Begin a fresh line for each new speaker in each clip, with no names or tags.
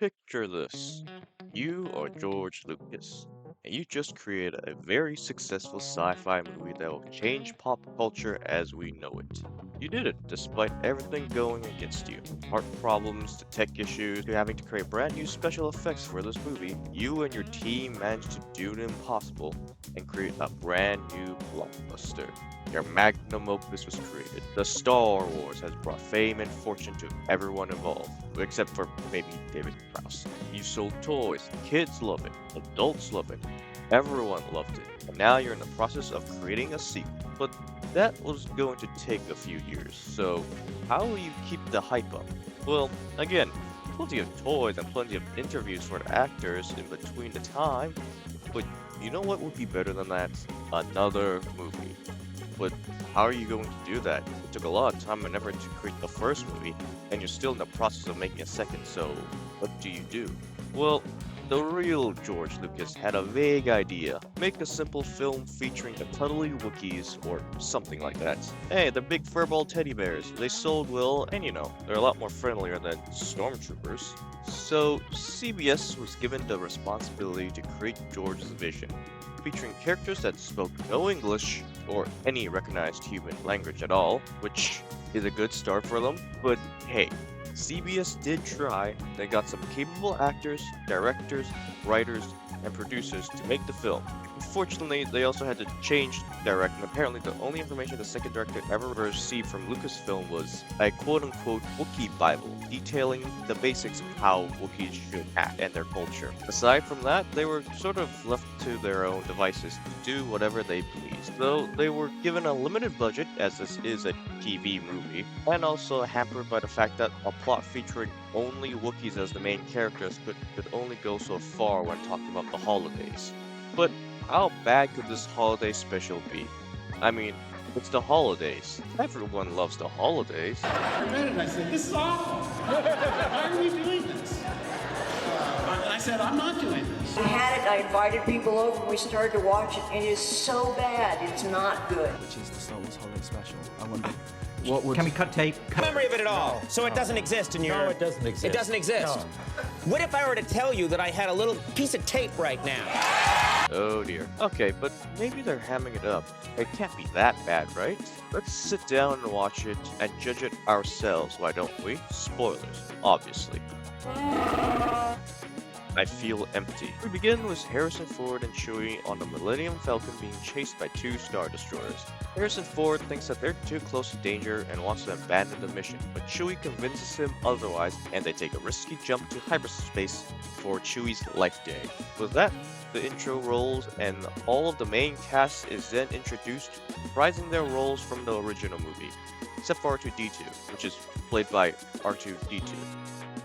Picture this. You are George Lucas, and you just created a very successful sci-fi movie that will change pop culture as we know it. You did it despite everything going against you. Art problems to tech issues to having to create brand new special effects for this movie. You and your team managed to do the impossible and create a brand new blockbuster. Your magnum opus was created. The Star Wars has brought fame and fortune to everyone involved, except for maybe David Prowse. You sold toys, kids love it, adults love it, everyone loved it, and now you're in the process of creating a sequel. But that was going to take a few years, so how will you keep the hype up? Well, again, plenty of toys and plenty of interviews for the actors in between the time, but you know what would be better than that? Another movie. But how are you going to do that? It took a lot of time and effort to create the first movie, and you're still in the process of making a second, so what do you do? Well, the real George Lucas had a vague idea. Make a simple film featuring the cuddly Wookiees, or something like that. Hey, they're big furball teddy bears. They sold well, and they're a lot more friendlier than stormtroopers. So, CBS was given the responsibility to create George's vision, featuring characters that spoke no English or any recognized human language at all, which is a good start for them. But hey, CBS did try. They got some capable actors, directors, writers, and producers to make the film. Unfortunately, they also had to change direct, and apparently the only information the second director ever received from Lucasfilm was a quote-unquote Wookiee Bible, detailing the basics of how Wookiees should act and their culture. Aside from that, they were sort of left to their own devices to do whatever they pleased, though they were given a limited budget, as this is a TV movie, and also hampered by the fact that a plot featuring only Wookiees as the main characters could only go so far when talking about the holidays. But how bad could this holiday special be? I mean, it's the holidays. Everyone loves the holidays.
I read it and I said, this is awful. Why are we doing this? I said, I'm not doing this.
I had it, I invited people over, we started to watch it, and it is so bad, it's not good.
Which is the Star Wars Holiday Special. I wonder
Can we cut tape?
Memory of it at all. So it doesn't exist in your...
No, it doesn't exist.
It doesn't exist.
No.
What if I were to tell you that I had a little piece of tape right now?
Oh dear. Okay, but maybe they're hamming it up. It can't be that bad, right? Let's sit down and watch it and judge it ourselves, why don't we? Spoilers, obviously. I feel empty. We begin with Harrison Ford and Chewie on the Millennium Falcon being chased by two Star Destroyers. Harrison Ford thinks that they're too close to danger and wants to abandon the mission, but Chewie convinces him otherwise, and they take a risky jump to hyperspace for Chewie's life day. With that, the intro rolls, and all of the main cast is then introduced, reprising their roles from the original movie, except for R2-D2, which is played by R2-D2.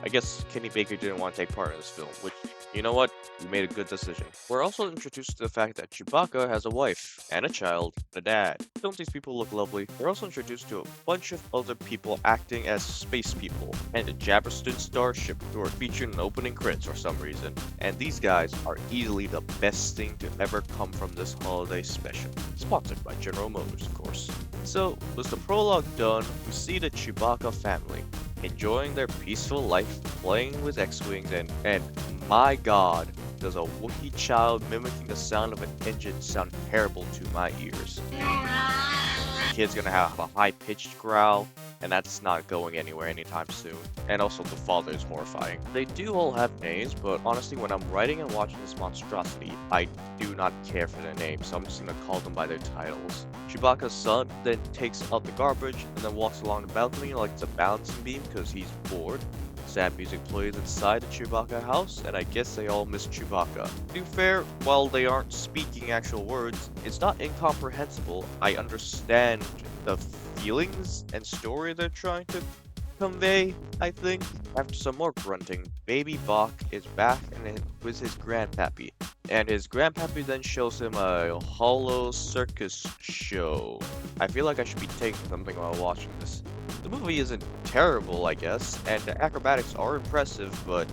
I guess Kenny Baker didn't want to take part in this film, which, you know what? You made a good decision. We're also introduced to the fact that Chewbacca has a wife, and a child, and a dad. Don't these people look lovely? We're also introduced to a bunch of other people acting as space people, and the Jabberston Starship who are featured in the opening credits for some reason. And these guys are easily the best thing to ever come from this holiday special. Sponsored by General Motors, of course. So, with the prologue done, we see the Chewbacca family enjoying their peaceful life, playing with X-Wings, and my god, does a Wookiee child mimicking the sound of an engine sound terrible to my ears. The kid's gonna have a high-pitched growl, and that's not going anywhere anytime soon. And also the father is horrifying. They do all have names, but honestly when I'm writing and watching this monstrosity, I do not care for their names, so I'm just gonna call them by their titles. Chewbacca's son then takes out the garbage and then walks along the balcony like it's a balancing beam because he's bored. Sad music plays inside the Chewbacca house, and I guess they all miss Chewbacca. To be fair, while they aren't speaking actual words, it's not incomprehensible. I understand the feelings and story they're trying to convey, I think. After some more grunting, Baby Bach is back and with his grandpappy. And his grandpappy then shows him a hollow circus show. I feel like I should be taking something while watching this. The movie isn't terrible, I guess, and the acrobatics are impressive, but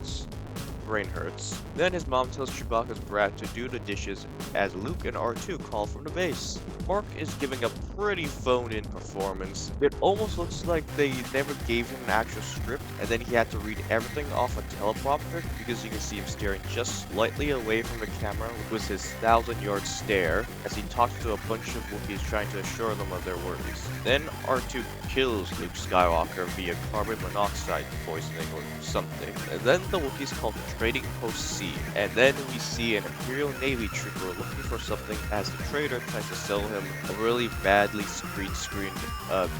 brain hurts. Then his mom tells Chewbacca's brat to do the dishes as Luke and R2 call from the base. Mark is giving a pretty phoned-in performance. It almost looks like they never gave him an actual script and then he had to read everything off a teleprompter because you can see him staring just slightly away from the camera with his 1,000-yard stare as he talks to a bunch of Wookiees trying to assure them of their worries. Then R2 kills Luke Skywalker via carbon monoxide poisoning or something. And then the Wookiees call the Trading Post C, and then we see an Imperial Navy trooper looking for something as the trader tries to sell him a really badly screened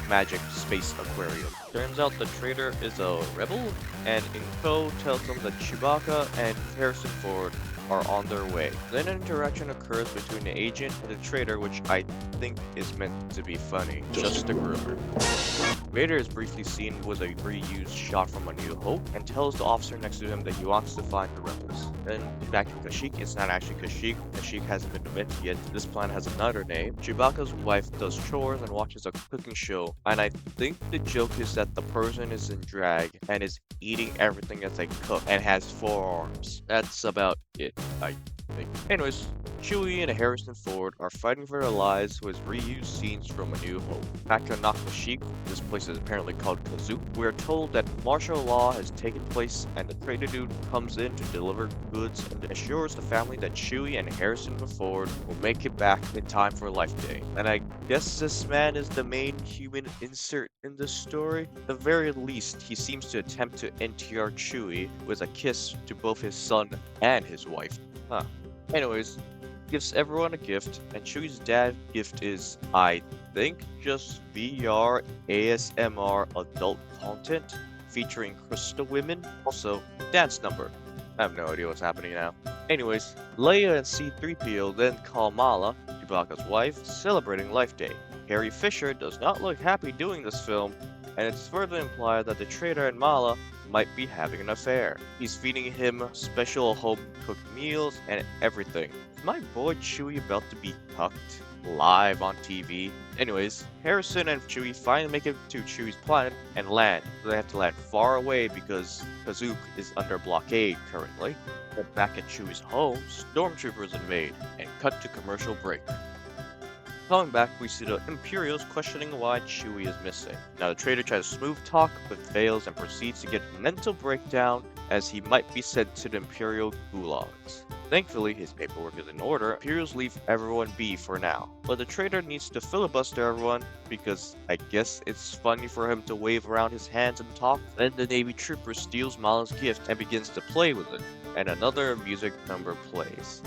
magic space aquarium. Turns out the trader is a rebel, and Inko tells him that Chewbacca and Harrison Ford are on their way. Then an interaction occurs between the agent and the trader, which I think is meant to be funny. Just a groomer. Vader is briefly seen with a reused shot from A New Hope and tells the officer next to him that he wants to find the rebels. Then back to Kashyyyk, it's not actually Kashyyyk. Kashyyyk hasn't been invented yet. This planet has another name. Chewbacca's wife does chores and watches a cooking show, and I think the joke is that the person is in drag and is eating everything as they cook and has 4 arms. That's about it, I think. Anyways, Chewie and Harrison Ford are fighting for their lives with reused scenes from A New Hope. Back on Kashyyyk, this place is apparently called Kazook, we are told that martial law has taken place and the trader dude comes in to deliver goods and assures the family that Chewie and Harrison Ford will make it back in time for Life Day. And I guess this man is the main human insert in this story. At the very least, he seems to attempt to NTR Chewie with a kiss to both his son and his wife. Anyways, gives everyone a gift, and Chewie's dad's gift is, I think, just VR ASMR adult content featuring crystal women. Also, dance number. I have no idea what's happening now. Anyways, Leia and C-3PO then call Mala, Chewbacca's wife, celebrating Life Day. Carrie Fisher does not look happy doing this film, and it's further implied that the traitor and Mala might be having an affair. He's feeding him special home-cooked meals and everything. Is my boy Chewie about to be cucked live on TV? Anyways, Harrison and Chewie finally make it to Chewie's planet and land. So they have to land far away because Kazook is under blockade currently. But back at Chewie's home, stormtroopers invade and cut to commercial break. Coming back, we see the Imperials questioning why Chewie is missing. Now the traitor tries smooth talk, but fails and proceeds to get a mental breakdown as he might be sent to the Imperial gulags. Thankfully, his paperwork is in order. Imperials leave everyone be for now. But the traitor needs to filibuster everyone because I guess it's funny for him to wave around his hands and talk. Then the Navy trooper steals Mala's gift and begins to play with it. And another music number plays.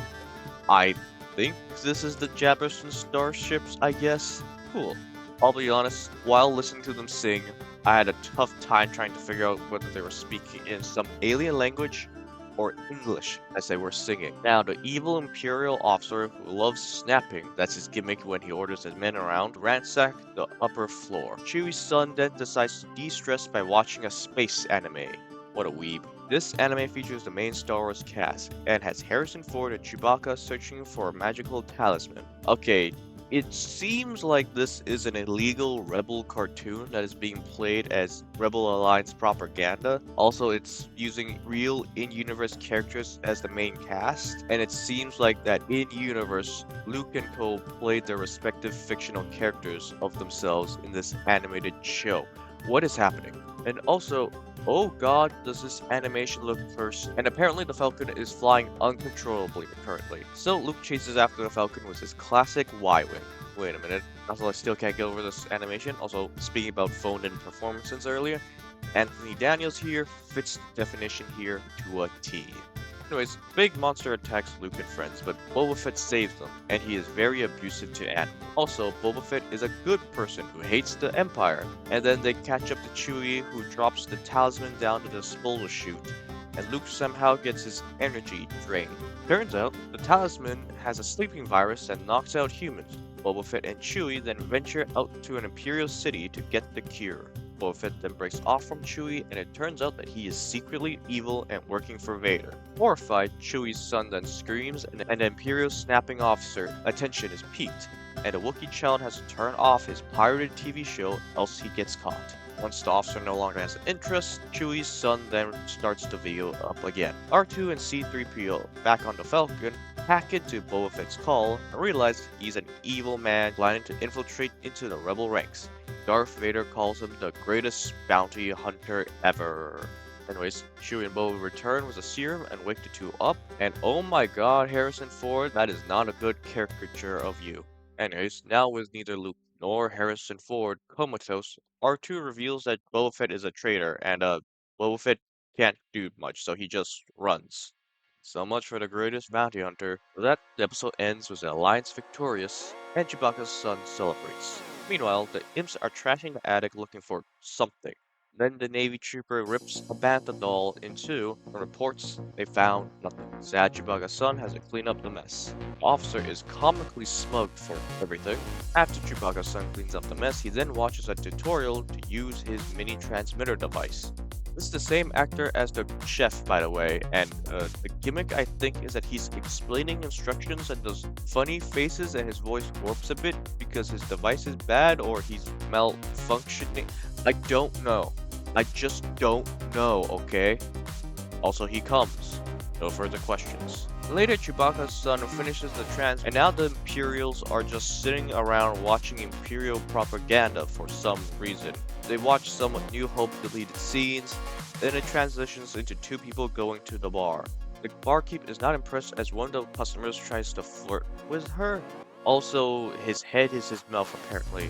I think this is the Jabberson starships, I guess. Cool. I'll be honest, while listening to them sing, I had a tough time trying to figure out whether they were speaking in some alien language or English as they were singing. Now, the evil Imperial officer who loves snapping, that's his gimmick when he orders his men around, ransack the upper floor. Chewie's son then decides to de-stress by watching a space anime. What a weeb. This anime features the main Star Wars cast and has Harrison Ford and Chewbacca searching for a magical talisman. Okay, it seems like this is an illegal rebel cartoon that is being played as Rebel Alliance propaganda. Also, it's using real in-universe characters as the main cast, and it seems like that in-universe, Luke and Co played their respective fictional characters of themselves in this animated show. What is happening? And also, oh god, does this animation look cursed? And apparently the Falcon is flying uncontrollably currently. So Luke chases after the Falcon with his classic Y-wing. Wait a minute, also I still can't get over this animation. Also, speaking about phoned-in performances earlier, Anthony Daniels here fits the definition here to a T. Anyways, big monster attacks Luke and friends, but Boba Fett saves them, and he is very abusive to animals. Also, Boba Fett is a good person who hates the Empire, and then they catch up to Chewie, who drops the talisman down to the spoiler chute, and Luke somehow gets his energy drained. Turns out, the talisman has a sleeping virus that knocks out humans. Boba Fett and Chewie then venture out to an Imperial city to get the cure. Boba Fett then breaks off from Chewie, and it turns out that he is secretly evil and working for Vader. Horrified, Chewie's son then screams, and an Imperial snapping officer attention is piqued, and a Wookiee child has to turn off his pirated TV show else he gets caught. Once the officer no longer has an interest, Chewie's son then starts to veil up again. R2 and C-3PO, back on the Falcon, hack into Boba Fett's call and realize he's an evil man planning to infiltrate into the rebel ranks. Darth Vader calls him the greatest bounty hunter ever. Anyways, Chewie and Boba return with a serum and wake the two up, and oh my god, Harrison Ford, that is not a good caricature of you. Anyways, now with neither Luke nor Harrison Ford comatose, R2 reveals that Boba Fett is a traitor, and Boba Fett can't do much, so he just runs. So much for the greatest bounty hunter. With that, the episode ends with the Alliance victorious, and Chewbacca's son celebrates. Meanwhile, the imps are trashing the attic looking for something. Then the Navy trooper rips a bantha doll in two and reports they found nothing. Sad Chewbacca's son has to clean up the mess. The officer is comically smug for everything. After Chewbacca's son cleans up the mess, he then watches a tutorial to use his mini transmitter device. This is the same actor as the chef, by the way, and the gimmick I think is that he's explaining instructions and does funny faces and his voice warps a bit because his device is bad or he's malfunctioning. I don't know. I just don't know, okay? Also, he comes. No further questions. Later, Chewbacca's son finishes the trans, and now the Imperials are just sitting around watching Imperial propaganda for some reason. They watch some New Hope deleted scenes, then it transitions into two people going to the bar. The barkeep is not impressed as one of the customers tries to flirt with her. Also, his head is his mouth apparently,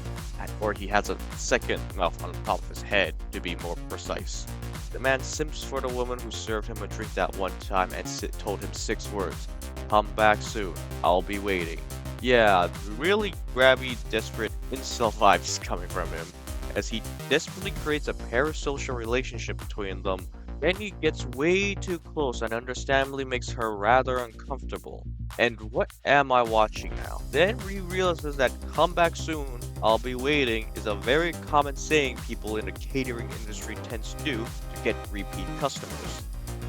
or he has a second mouth on top of his head to be more precise. The man simps for the woman who served him a drink that one time and told him 6 words. Come back soon, I'll be waiting. Yeah, really grabby, desperate incel vibes coming from him, as he desperately creates a parasocial relationship between them. Then he gets way too close and understandably makes her rather uncomfortable. And what am I watching now? Then he realizes that come back soon, I'll be waiting is a very common saying people in the catering industry tends to do to get repeat customers.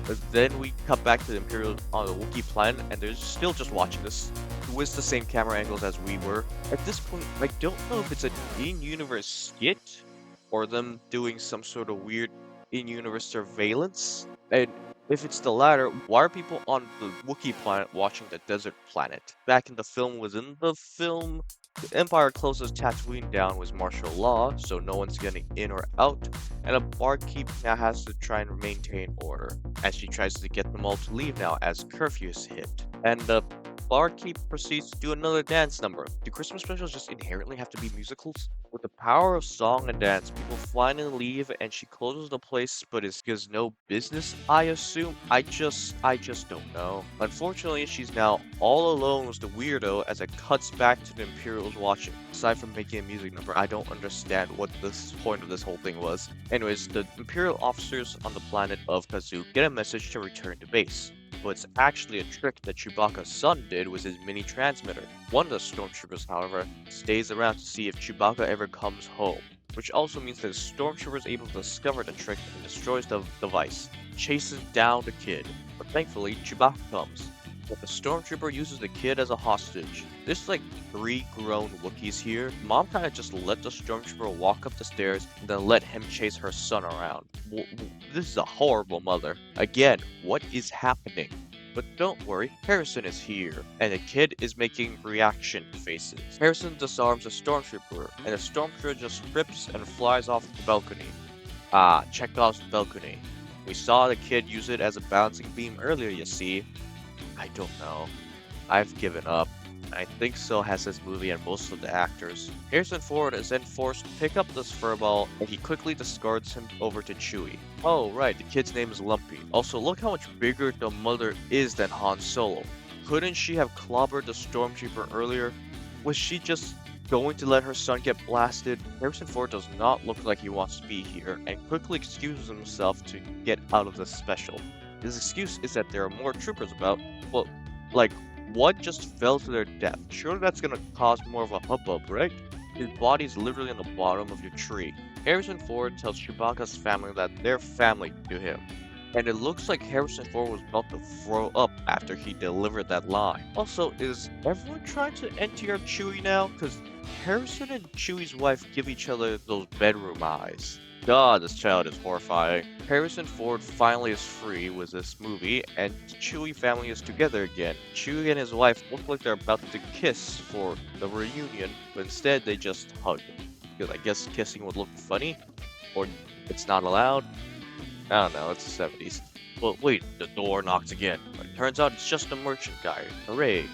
But then we cut back to the Imperial on the Wookiee planet and they're still just watching this with the same camera angles as we were. At this point, I don't know if it's an in-universe skit or them doing some sort of weird in-universe surveillance. And if it's the latter, why are people on the Wookiee planet watching the desert planet? Back in the film, within the film, the Empire closes Tatooine down with martial law, so no one's getting in or out, and a barkeep now has to try and maintain order, as she tries to get them all to leave now as curfew is hit. And the barkeep proceeds to do another dance number. Do Christmas specials just inherently have to be musicals? With the power of song and dance, people finally leave and she closes the place, but it's because no business, I assume? I just don't know. Unfortunately, she's now all alone with the weirdo as it cuts back to the Imperials watching. Aside from making a music number, I don't understand what this point of this whole thing was. Anyways, the Imperial officers on the planet of Kazoo get a message to return to base. But it's actually a trick that Chewbacca's son did with his mini transmitter. One of the stormtroopers, however, stays around to see if Chewbacca ever comes home, which also means that the stormtrooper is able to discover the trick and destroys the device, chases down the kid. But thankfully, Chewbacca comes. But the stormtrooper uses the kid as a hostage. There's like 3 grown Wookiees here. Mom kinda just let the stormtrooper walk up the stairs and then let him chase her son around. This is a horrible mother. Again, what is happening? But don't worry, Harrison is here, and the kid is making reaction faces. Harrison disarms a stormtrooper, and the stormtrooper just trips and flies off the balcony. Ah, Chekhov's balcony. We saw the kid use it as a bouncing beam earlier, you see. I don't know. I've given up. I think so has this movie and most of the actors. Harrison Ford is then forced to pick up this furball, and he quickly discards him over to Chewie. Oh right, the kid's name is Lumpy. Also, look how much bigger the mother is than Han Solo. Couldn't she have clobbered the stormtrooper earlier? Was she just going to let her son get blasted? Harrison Ford does not look like he wants to be here, and quickly excuses himself to get out of this special. His excuse is that there are more troopers about, but like, one just fell to their death. Surely that's gonna cause more of a hubbub, right? His body's literally on the bottom of your tree. Harrison Ford tells Chewbacca's family that they're family to him. And it looks like Harrison Ford was about to throw up after he delivered that line. Also, is everyone trying to NTR Chewie now? Because Harrison and Chewie's wife give each other those bedroom eyes. God, this child is horrifying. Harrison Ford finally is free with this movie, and the Chewie family is together again. Chewie and his wife look like they're about to kiss for the reunion, but instead they just hug. Because I guess kissing would look funny, or it's not allowed. I don't know, it's the 70s. But wait, the door knocks again. But it turns out it's just a merchant guy. Hooray.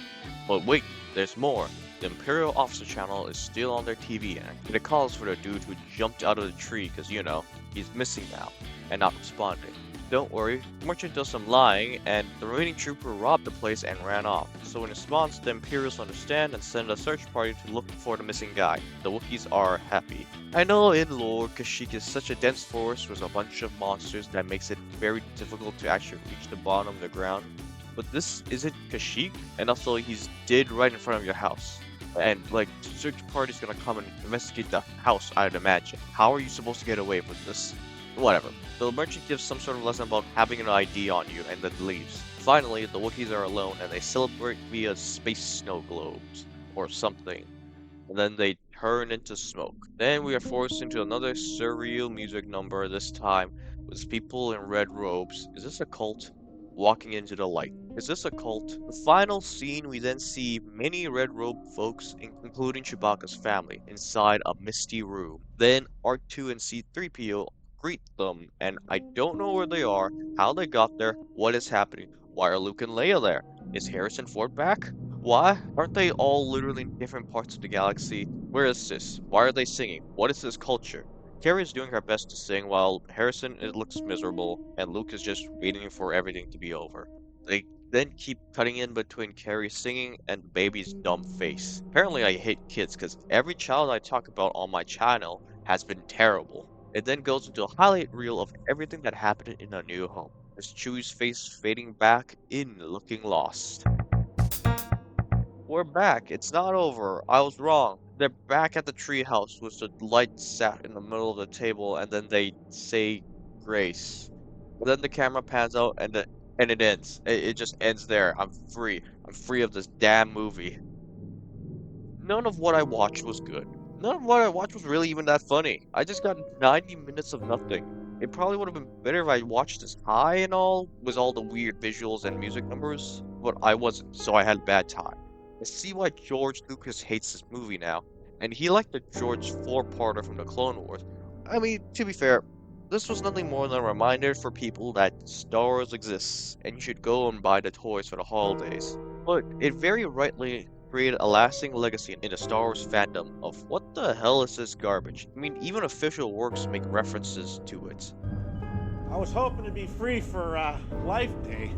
But wait, there's more. The Imperial Officer channel is still on their TV and it calls for the dude who jumped out of the tree because, you know, he's missing now and not responding. Don't worry, the merchant does some lying and the remaining trooper robbed the place and ran off. So in response, the Imperials understand and send a search party to look for the missing guy. The Wookiees are happy. I know in lore, Kashyyyk is such a dense forest with a bunch of monsters that makes it very difficult to actually reach the bottom of the ground. But this isn't Kashyyyk, and also he's dead right in front of your house. And like, the search party's gonna come and investigate the house, I'd imagine. How are you supposed to get away with this? Whatever. The merchant gives some sort of lesson about having an ID on you and then leaves. Finally, the Wookiees are alone and they celebrate via space snow globes or something. And then they turn into smoke. Then we are forced into another surreal music number, this time with people in red robes. Is this a cult? Walking into the light. Is this a cult? The final scene, we then see many red-robed folks, including Chewbacca's family, inside a misty room. Then R2 and C-3PO greet them, and I don't know where they are, how they got there, what is happening. Why are Luke and Leia there? Is Harrison Ford back? Why? Aren't they all literally in different parts of the galaxy? Where is this? Why are they singing? What is this culture? Carrie is doing her best to sing while Harrison it looks miserable and Luke is just waiting for everything to be over. They then keep cutting in between Carrie singing and the baby's dumb face. Apparently I hate kids because every child I talk about on my channel has been terrible. It then goes into a highlight reel of everything that happened in A New Home. As Chewie's face fading back in looking lost. We're back. It's not over. I was wrong. They're back at the treehouse with the light sat in the middle of the table, and then they say grace. And then the camera pans out, and it ends. It just ends there. I'm free. I'm free of this damn movie. None of what I watched was good. None of what I watched was really even that funny. I just got 90 minutes of nothing. It probably would have been better if I watched this high and all, with all the weird visuals and music numbers, but I wasn't, so I had a bad time. I see why George Lucas hates this movie now, and he liked the George four-parter from the Clone Wars. I mean, to be fair, this was nothing more than a reminder for people that Star Wars exists, and you should go and buy the toys for the holidays. But it very rightly created a lasting legacy in the Star Wars fandom of what the hell is this garbage? I mean, even official works make references to it.
I was hoping to be free for Life Day.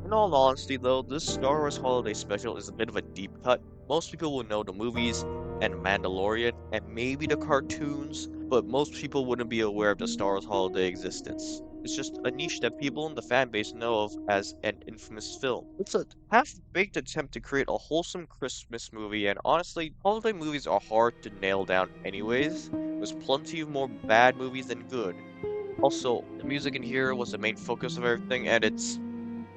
In all honesty, though, this Star Wars Holiday Special is a bit of a deep cut. Most people will know the movies and Mandalorian and maybe the cartoons, but most people wouldn't be aware of the Star Wars Holiday existence. It's just a niche that people in the fan base know of as an infamous film. It's a half-baked attempt to create a wholesome Christmas movie, and honestly, holiday movies are hard to nail down anyways. There's plenty of more bad movies than good. Also, the music in here was the main focus of everything, and it's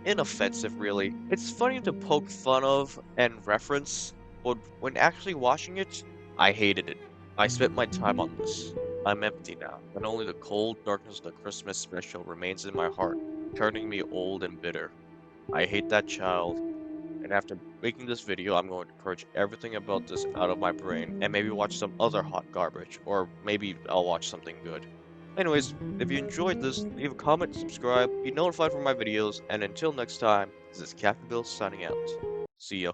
inoffensive, really. It's funny to poke fun of and reference, but when actually watching it, I hated it. I spent my time on this. I'm empty now, and only the cold darkness of the Christmas special remains in my heart, turning me old and bitter. I hate that child, and after making this video, I'm going to purge everything about this out of my brain, and maybe watch some other hot garbage, or maybe I'll watch something good. Anyways, if you enjoyed this, leave a comment, subscribe, be notified for my videos, and until next time, this is Captain Bill signing out. See ya.